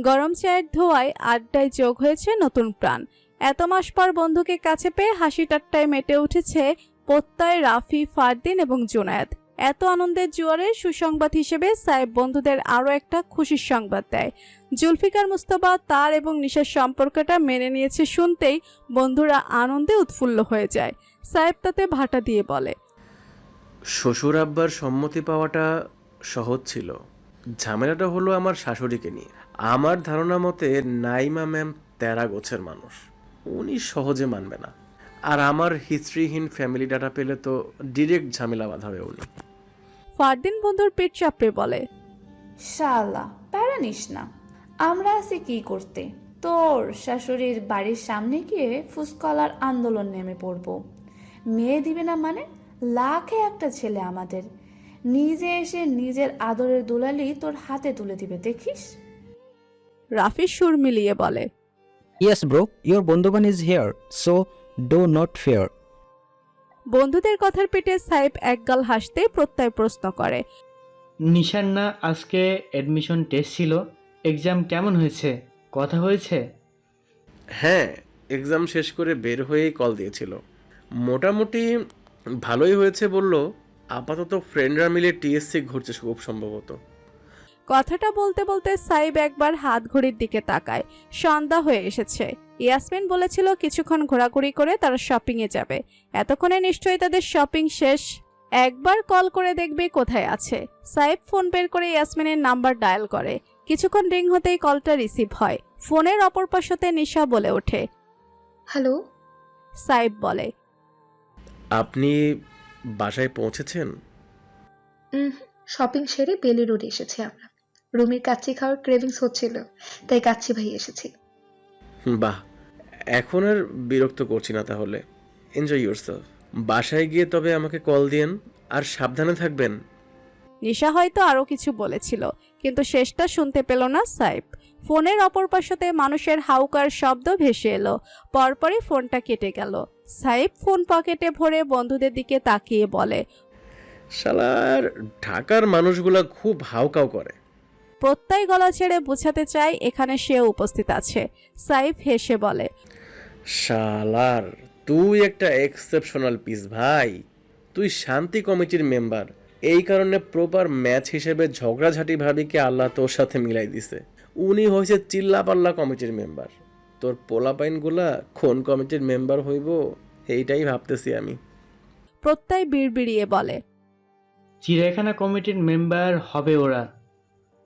গরম চায়ের ধোঁয়ায় আড্ডায় যোগ হয়েছে নতুন প্রাণ। এত মাস পর বন্ধুকে কাছে পেয়ে হাসি ঠাট্টায় মেতে উঠেছে প্রত্যয়, রাফি, ফারদিন এবং জুনায়েদ। এত আনন্দের জোয়ারে সুসংবাদ হিসেবে সাইফ বন্ধুদের আরও একটা খুশির সংবাদ দেয়। জুলফিকার মুস্তাফা তার এবং নিশার সম্পর্কটা মেনে নিয়েছে শুনতেই বন্ধুরা আনন্দে উৎফুল্ল হয়ে যায়। সাইফ তাতে ভাটা দিয়ে বলে, শ্বশুর আব্বার সম্মতি পাওয়াটা সহজ ছিল, ঝামেলাটা হলো আমার শাশুড়িকে নিয়ে। আমার ধারণা মতে নাইমা ম্যাম তেরা গোছের মানুষ, উনি সহজে মানবে না। আর আমার হিস্ট্রিহীন ফ্যামিলি ডাটা পেলে তো ডিরেক্ট ঝামেলা বাঁধাবে উনি। ফারদিন বন্ধুর পেট চাপড়ে বলে, শালা প্যারা নিস না, আমরা আছি কি করতে? তোর শাশুড়ির বাড়ির সামনে গিয়ে ফুসকলার আন্দোলন নেমে পড়বো। মেয়ে দিবে না মানে? লাখে একটা ছেলে আমাদের, নিজে এসে নিজের আদরের দুলালি তোর হাতে তুলে দিবে, দেখিস। রাফি সুর মিলিয়ে বলে, Yes, bro, your Bondhoban is here, so do not fear. বন্ধুদের কথার পেটে সাইফ একগাল হাসতে প্রত্যয় প্রশ্ন করে, নিশান না আজকে অ্যাডমিশন টেস্ট ছিল, এক্সাম কেমন হয়েছে? কথা হয়েছে? হ্যাঁ, এক্সাম শেষ করে বের হয়েই কল দিয়েছিল। মোটামুটি ভালোই হয়েছে বলল। আপাতত ফ্রেন্ডরা মিলে টিএসসি ঘুরছে খুব সম্ভবত। কথাটা বলতে বলতে সাইব একবার হাত ঘড়ির দিকে তাকায়। সন্ধ্যা হয়ে এসেছে। ইয়াসমিন বলেছিল কিছুক্ষণ ঘোরাঘুরি করে তারা শপিং এ যাবে। এতক্ষণে নিশ্চয়ই তাদের শপিং শেষ। একবার কল করে দেখবে কোথায় আছে। সাইব ফোন বের করে ইয়াসমিনের নাম্বার ডায়াল করে। কিছুক্ষণ রিং হতেই কলটা রিসিভ হয়। ফোনের অপর পাশে নিশা বলে ওঠে, হ্যালো। সাইব বলে, আপনি বাসায় পৌঁছেছেন? শপিং সেরে বেলি রোড এসেছি আমরা। রুমির কাচ্চি খাওয়ার ক্রেভিংস হচ্ছিল, তাই কাচ্চি ভাই এসেছি। বাহ, এখন আর বিরক্ত করছি না তাহলে। Enjoy yourself. বাসায় গিয়ে তবে আমাকে কল দিয়েন, আর সাবধানে থাকবেন। নিশা হয়তো আরো কিছু বলেছিল, কিন্তু শেষটা শুনতে পেল না সাইব। ফোনের অপর পাশে মানুষের হাউকার শব্দ ভেসে এলো। পরপরই ফোনটা কেটে গেল। সাইব ফোন পকেটে ভরে বন্ধুদের দিকে তাকিয়ে বলে, শালার ঢাকার মানুষগুলা খুব হাউকাউ করে। প্রত্যয় গলা ছেড়ে বুঝাতে চাই এখানে সেও উপস্থিত আছে। সাইব হেসে বলে, শালার তুই একটা এক্সেপশনাল পিস ভাই। তুই শান্তি কমিটির মেম্বার, এই কারণে প্রপার ম্যাচ হিসেবে ঝগড়াঝাটি ভাবিকে আল্লাহ তোর সাথে মিলাই দিছে। উনি হয়েছে চিল্লাপাল্লা কমিটির মেম্বার। তোর পোলাপাইনগুলা কোন কমিটির মেম্বার হইব এইটাই ভাবতেছি আমি। প্রত্যয় বিড়বিড়িয়ে বলে, চিড়িয়াখানা কমিটির মেম্বার হবে ওরা।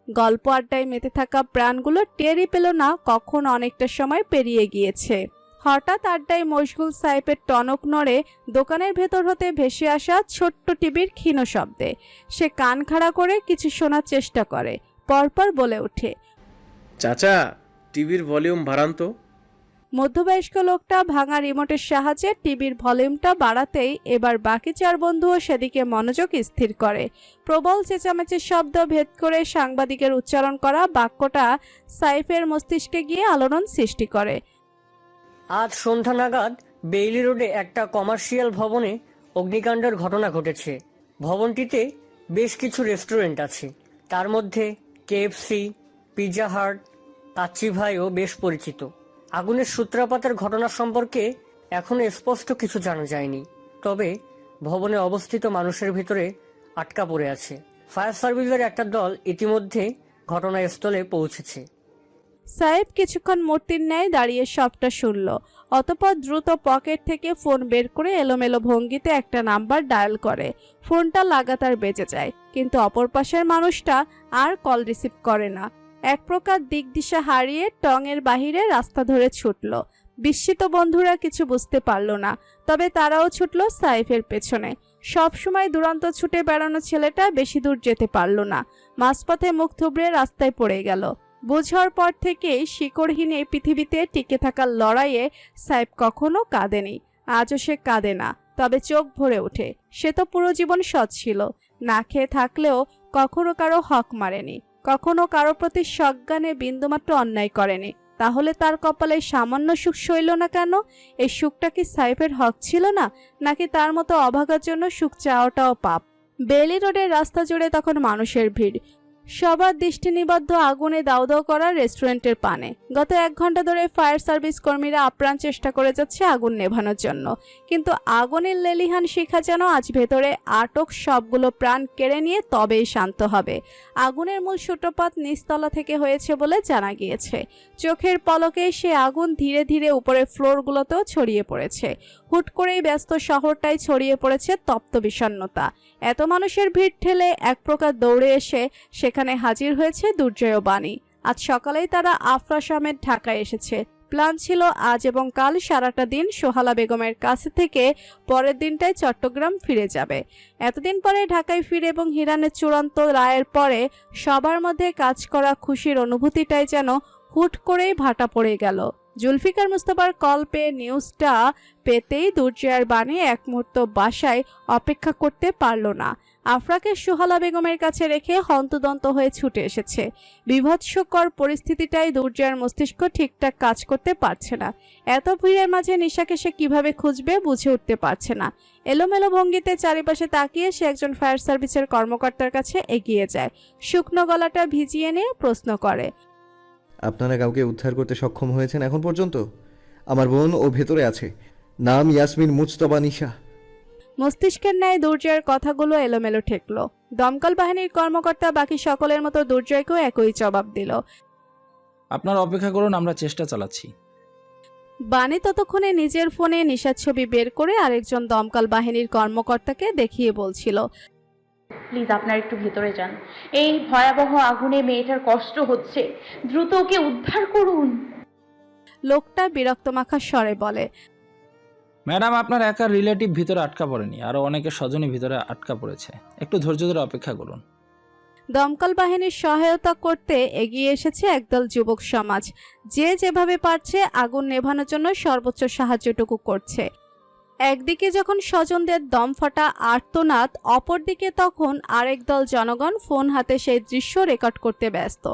গল্প আড্ডায় মেতে থাকা প্রাণগুলো টেরই পেল না কখন অনেকটা সময় পেরিয়ে গিয়েছে। হঠাৎ আড্ডায় মশগুল সাইফের টনক নড়ে দোকানের ভেতর হতে ভেসে আসা ছোট্ট টিভির ক্ষীণ শব্দে। সে কান খাড়া করে কিছু শোনার চেষ্টা করে, পরপর বলে ওঠে, চাচা, টিভির ভলিউম বাড়ান তো। মধ্যবয়স্ক লোকটা ভাঙা রিমোটের সাহায্যে টিভির ভলিউমটা বাড়াতেই এবার বাকি চার বন্ধুও সেদিকে মনোযোগ স্থির করে। প্রবল চেঁচামেচির শব্দ ভেদ করে সাংবাদিকের উচ্চারণ করা বাক্যটা সাইফের মস্তিষ্কে গিয়ে আলোড়ন সৃষ্টি করে। আজ সন্ধ্যা নাগাদ বেইলি রোডে একটা কমার্শিয়াল ভবনে অগ্নিকাণ্ডের ঘটনা ঘটেছে। ভবনটিতে বেশ কিছু রেস্টুরেন্ট আছে, তার মধ্যে কেএফসি, পিৎজা হাট, কাচ্চি ভাইও বেশ পরিচিত। আগুনের সূত্রপাতের ঘটনা সম্পর্কে এখনো স্পষ্ট কিছু জানা যায়নি, তবে ভবনে অবস্থিত মানুষের ভিতরে আটকা পড়ে আছে। ফায়ার সার্ভিসের একটা দল ইতিমধ্যে ঘটনাস্থলে পৌঁছেছে। সাহেব কিছুক্ষণ মূর্তির ন্যায় দাঁড়িয়ে সবটা শুনল। অতঃপর দ্রুত পকেট থেকে ফোন বের করে এলোমেলো ভঙ্গিতে একটা নাম্বার ডায়াল করে। ফোনটা লাগাতার বেজে যায়, কিন্তু অপর পাশের মানুষটা আর কল রিসিভ করে না। এক প্রকার দিক দিশা হারিয়ে টঙের বাহিরে রাস্তা ধরে ছুটল। বিস্মিত বন্ধুরা কিছু বুঝতে পারল না, তবে তারাও ছুটল সাইফের পেছনে। সবসময় দুরন্ত ছুটে বেড়ানো ছেলেটা বেশি দূর যেতে পারল না। মাঝপথে মুখ থুবড়ে রাস্তায় পড়ে গেল। বোঝার পর থেকেই শিকড়হীন এই পৃথিবীতে টিকে থাকার লড়াইয়ে সাইফ কখনো কাঁদেনি, আজও সে কাঁদে না, তবে চোখ ভরে ওঠে। সে তো পুরো জীবন সৎ ছিল, না খেয়ে থাকলেও কখনো কারো হক মারেনি, কখনো কারো প্রতি সজ্ঞানে বিন্দুমাত্র অন্যায় করেনি। তাহলে তার কপালে সামান্য সুখ সইল না কেন? এই সুখটা কি সাইফের হক ছিল না, নাকি তার মতো অভাগার জন্য সুখ চাওয়াটাও পাপ? বেলি রোডের রাস্তা জুড়ে তখন মানুষের ভিড়। সবার দৃষ্টি নিবদ্ধ আগুনে দাউ দাউ করা রেস্টুরেন্টের পানে। গত 1 ঘন্টা ধরে ফায়ার সার্ভিস কর্মীরা আপ্রাণ চেষ্টা করে যাচ্ছে আগুন নেভানোর জন্য, কিন্তু আগুনের লেলিহান শিখা যেন আজ ভেতরে আটক সবগুলো প্রাণ কেড়ে নিয়ে তবেই শান্ত হবে। আগুনের মূল সূত্রপাত নিচতলা থেকে হয়েছে বলে জানা গিয়েছে। চোখের পলকে সে আগুন ধীরে ধীরে উপরের ফ্লোরগুলোতেও ছড়িয়ে পড়েছে। হুট করেই ব্যস্ত শহরটাই ছড়িয়ে পড়েছে তপ্ত বিষণ্ণতা। এত মানুষের ভিড় ঠেলে এক প্রকার দৌড়ে এসে সেখানে হাজির হয়েছে দুর্জয় ও বাণী। আজ সকালেই তারা আফরা সমেত ঢাকায় এসেছে। প্ল্যান ছিল আজ এবং কাল সারাটা দিন সোহালা বেগমের কাছে থেকে পরের দিনটায় চট্টগ্রাম ফিরে যাবে। এতদিন পরে ঢাকায় ফিরে এবং হিরানের চূড়ান্ত রায়ের পরে সবার মধ্যে কাজ করা খুশির অনুভূতিটাই যেন হুট করেই ভাটা পড়ে গেল। জুলফিকার মুস্তাফার কল পেয়ে নিউজটা পেতেই দুর্জয়ের বাণী এক মুহূর্ত বাসায় অপেক্ষা করতে পারল না। আফরাকে সোহালা বেগমের কাছে রেখে হন্তদন্ত হয়ে ছুটে এসেছে। বিভৎসকর পরিস্থিতিটাই দুর্জয়ের মস্তিষ্ক ঠিকঠাক কাজ করতে পারছে না। এত ভিড়ের মাঝে নিশাকে সে কিভাবে খুঁজবে বুঝে উঠতে পারছে না। এলোমেলো ভঙ্গিতে চারিপাশে তাকিয়ে সে একজন ফায়ার সার্ভিসের কর্মকর্তার কাছে এগিয়ে যায়। শুকনো গলাটা ভিজিয়ে নিয়ে প্রশ্ন করে, আপনারা কাউকে উদ্ধার করতে সক্ষম হয়েছেন এখন পর্যন্ত? আমার বোন ও ভেতরে আছে, নাম ইয়াসমিন মুজতবা নিশা। মস্তিষ্কের ন্যায় দুর্জয়ের কথাগুলো এলোমেলো ঠেকল। দমকল বাহিনীর কর্মকর্তা বাকি সকলের মতো দুর্জয়কেও একই জবাব দিল। আপনারা অপেক্ষা করুন, আমরা চেষ্টা চালাচ্ছি। বাণী ততক্ষণে নিজের ফোনে নিশার ছবি বের করে আরেকজন দমকল বাহিনীর কর্মকর্তাকে দেখিয়ে বলছিল, প্লিজ আপনারা একটু ভেতরে যান, এই ভয়াবহ আগুনে মেয়েটার কষ্ট হচ্ছে, দ্রুত ওকে উদ্ধার করুন। লোকটা বিরক্তমাখা স্বরে বলে, ম্যাডাম, আপনার একার রিলেটিভ ভিতরে আটকা পড়েনি, আরো অনেকে স্বজনই ভিতরে আটকা পড়েছে, একটু ধৈর্য ধরে অপেক্ষা করুন। দমকল বাহিনীর সহায়তা করতে এগিয়ে এসেছে একদল যুবক সমাজ। যে যেভাবে পারছে আগুন নেভানোর জন্য সর্বোচ্চ সাহায্যটুকু করছে। একদিকে যখন স্বজনদের দমফাটা আর্তনাদ, অপরদিকে তখন আরেক দল জনগণ ফোন হাতে সেই দৃশ্য রেকর্ড করতে ব্যস্ত।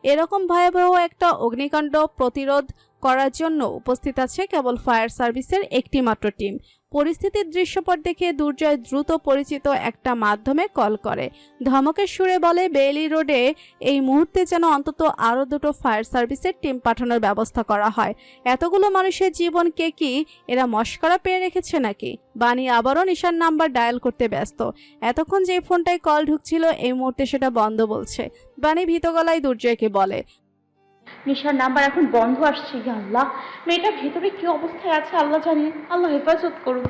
এরকম ভয়াবহ একটা অগ্নিকাণ্ড প্রতিরোধ করার জন্য উপস্থিত আছে কেবল ফায়ার সার্ভিসের একটি মাত্র টিম। পরিস্থিতির দৃশ্যপট দেখে দুর্জয় দ্রুত পরিচিত একটা মাধ্যমে কল করে। ধমকের সুরে বলে, বেইলি রোডে এই মুহূর্তে যেন অন্তত আরও 2টো ফায়ার সার্ভিসের টিম পাঠানোর ব্যবস্থা করা হয়। এতগুলো মানুষের জীবনকে কি এরা মশকরা পেয়ে রেখেছে নাকি? বাণী আবারও নিশার নাম্বার ডায়াল করতে ব্যস্ত। এতক্ষণ যে ফোনটায় কল ঢুকছিল এই মুহূর্তে সেটা বন্ধ বলছে। বাণী ভীত গলায় দুর্জয়কে বলে, নিশার নাম্বার এখন বন্ধ আসছে। আল্লাহ, মেয়েটা ভেতরে কি অবস্থায় আছে আল্লাহ জানে, আল্লাহ হেফাজত করুন।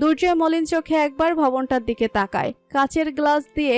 দুর্জয় মলিন চোখে একবার ভবনটার দিকে তাকায়। কাচের গ্লাস দিয়ে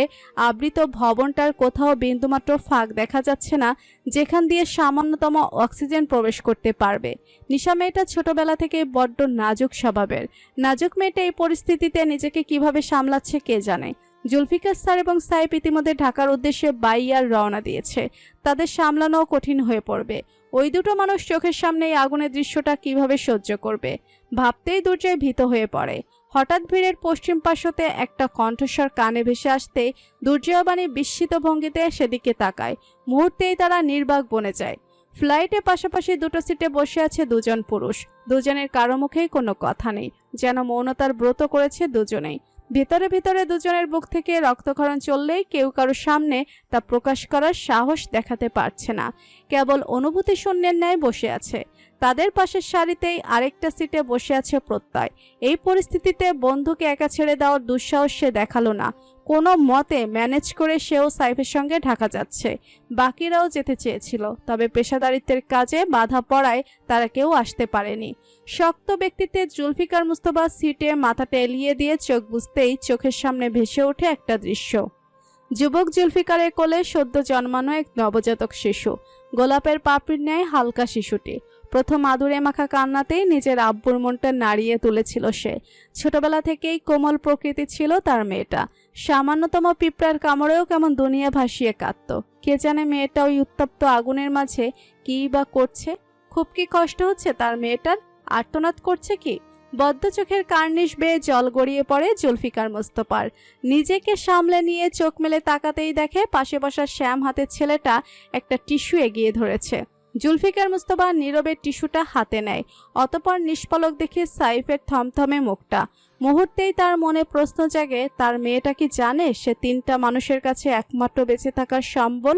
আবৃত ভবনটার কোথাও বিন্দুমাত্র ফাঁক দেখা যাচ্ছে না যেখান দিয়ে সামান্যতম অক্সিজেন প্রবেশ করতে পারবে। নিশা মেয়েটা ছোটবেলা থেকে বড্ড নাজুক স্বভাবের। নাজুক মেয়েটা এই পরিস্থিতিতে নিজেকে কিভাবে সামলাচ্ছে কে জানে। জুলফিকার স্যার এবং সাইফ ইতিমধ্যে ঢাকার উদ্দেশ্যে বাইয়ার রওনা দিয়েছে। তাদের সামলানো কঠিন হয়ে পড়বে। ওই 2টো মানুষ চোখের সামনে এই আগুনের দৃশ্যটা কিভাবে সহ্য করবে ভাবতেই দুর্জয় ভীত হয়ে পড়ে। হঠাৎ ভিড়ের পশ্চিম পাশ হতে একটা কণ্ঠস্বর কানে ভেসে আসতে দুর্জয় বাণী বিস্মিত ভঙ্গিতে সেদিকে তাকায়। মুহূর্তেই তারা নির্বাক বনে যায়। ফ্লাইটে পাশাপাশি 2টো সিটে বসে আছে 2জন পুরুষ। দুজনের কারো মুখেই কোনো কথা নেই, যেন মৌনতার ব্রত করেছে দুজনেই। ভেতরে ভেতরে দুজনের বুক থেকে রক্তক্ষরণ চললেই কেউ কারো সামনে তা প্রকাশ করার সাহস দেখাতে পারছে না। কেবল অনুভূতি শূন্যের ন্যায় বসে আছে। তাদের পাশের সারিতেই আরেকটা সিটে বসে আছে প্রত্যয়। এই পরিস্থিতিতে বন্ধুকে একা ছেড়ে দেওয়ার দুঃসাহস সে দেখালো না। কোনো মতে ম্যানেজ করে সেও সাইফের সঙ্গে ঢাকা যাচ্ছে। বাকিরাও যেতে চেয়েছিল, তবে পেশাদারিত্বের কাজে বাধা পড়ায় তারা কেউ আসতে পারেনি। শক্ত ব্যক্তিত্বে জুলফিকার মুস্তাফা সিটে মাথাটা এলিয়ে দিয়ে চোখ বুঝতেই চোখের সামনে ভেসে ওঠে একটা দৃশ্য। যুবক জুলফিকারের কোলে সদ্য জন্মানো এক নবজাতক শিশু। গোলাপের পাপড়ির ন্যায় হালকা শিশুটি প্রথম আদুরে মাখা কান্নাতেই নিজের আব্বুর মনটা নাড়িয়ে তুলেছিল সে। ছোটবেলা থেকেই কোমল প্রকৃতি ছিল তার মেয়েটা। সামান্যতম পিঁপড়ার কামড়েও কেমন দুনিয়া ভাসিয়ে কাঁদত। কে জানে মেয়েটা ওই উত্তপ্ত আগুনের মাঝে কী বা করছে। খুব কি কষ্ট হচ্ছে তার মেয়েটার? আর্তনাদ করছে কি? বদ্ধ চোখের কার্নিশ বেয়ে জল গড়িয়ে পড়ে জুলফিকার মুস্তাফার। নিজেকে সামলে নিয়ে চোখ মেলে তাকাতেই দেখে পাশে বসা শ্যাম হাতের ছেলেটা একটা টিস্যু এগিয়ে ধরেছে। জুলফিকার মুস্তফা নীরবে টিস্যুটা হাতে নেয়, অতঃপর নিষ্পলক দেখে সাইফের থমথমে মুখটা। মুহূর্তেই তার মনে প্রশ্ন জাগে, তার মেয়েটা কি জানে সে 3টা মানুষের কাছে একমাত্র বেঁচে থাকার সম্বল?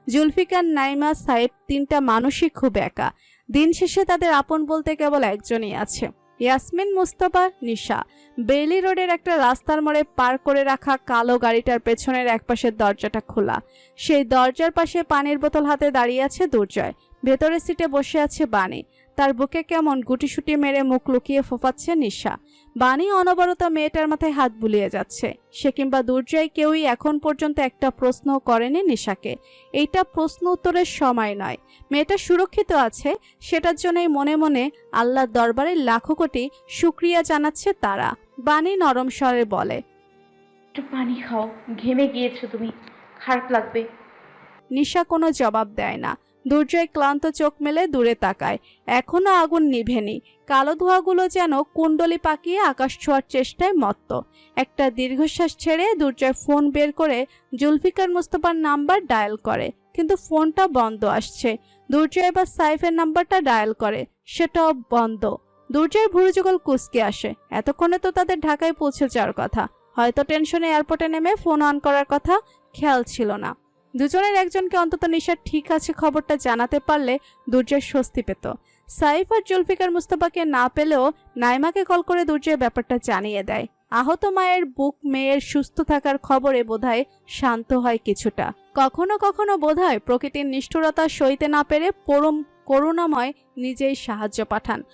জুলফিকার, নাইমা, সাইফ 3টা মানুষই খুব একা। দিন শেষে তাদের আপন বলতে কেবল একজনই আছে, ইয়াসমিন, মুস্তফা, নিশা। বেইলি রোডের একটা রাস্তার মোড়ে পার করে রাখা কালো গাড়িটার পেছনের একপাশের দরজাটা খোলা। সেই দরজার পাশে পানির বোতল হাতে দাঁড়িয়ে আছে দুর্জয়। ভেতরের সিটে বসে আছে বাণী। তার বুকে কেমন গুটিসুটি মেরে মুখ লুকিয়ে ফোঁপাচ্ছে নিশা। বাণী অনবরত মেয়েটার মাথায় হাত বুলিয়ে যাচ্ছে। সে কিংবা দুর্জয় কেউই এখন পর্যন্ত একটা প্রশ্ন করেনি নিশাকে। এইটা প্রশ্ন উত্তরের সময় নয়। মেয়েটা সুরক্ষিত আছে, সেটার জন্যই মনে মনে আল্লাহর দরবারে লাখো কোটি শুকরিয়া জানাচ্ছে তারা। বাণী নরম স্বরে বলে, একটু পানি খাও, ঘেমে গিয়েছো তুমি, খারাপ লাগবে। নিশা কোনো জবাব দেয় না। দুর্জয় ক্লান্ত চোখ মেলে দূরে তাকায়। এখনো আগুন নিভেনি। কালো ধোঁয়াগুলো যেন কুণ্ডলি পাকিয়ে আকাশ ছোঁয়ার চেষ্টায় মত্ত। একটা দীর্ঘশ্বাস ছেড়ে দুর্জয় ফোন বের করে জুলফিকার মুস্তফার নাম্বার ডায়াল করে, কিন্তু ফোনটা বন্ধ আসছে। দুর্জয় এবার সাইফের নাম্বারটা ডায়াল করে, সেটাও বন্ধ। দুর্জয়ের ভুরু যুগল কুঁচকে আসে। এতক্ষণে তো তাদের ঢাকায় পৌঁছে যাওয়ার কথা, হয়তো টেনশনে এয়ারপোর্টে নেমে ফোন অন করার কথা খেয়াল ছিল না। দুজনের একজনকে অন্তত নিশার ঠিক আছে খবরটা জানাতে পারলে দুর্জয় স্বস্তি পেত। সাইফ আর জুলফিকার মুস্তফাকে না পেলেও নাইমাকে কল করে দুর্জয় ব্যাপারটা জানিয়ে দেয়। আহত মায়ের বুক মেয়ের সুস্থ থাকার খবরে বোধহয় শান্ত হয় কিছুটা। কখনো কখনো বোধহয় প্রকৃতির নিষ্ঠুরতা সইতে না পেরে পরম করুণাময় নিজেই সাহায্য পাঠান।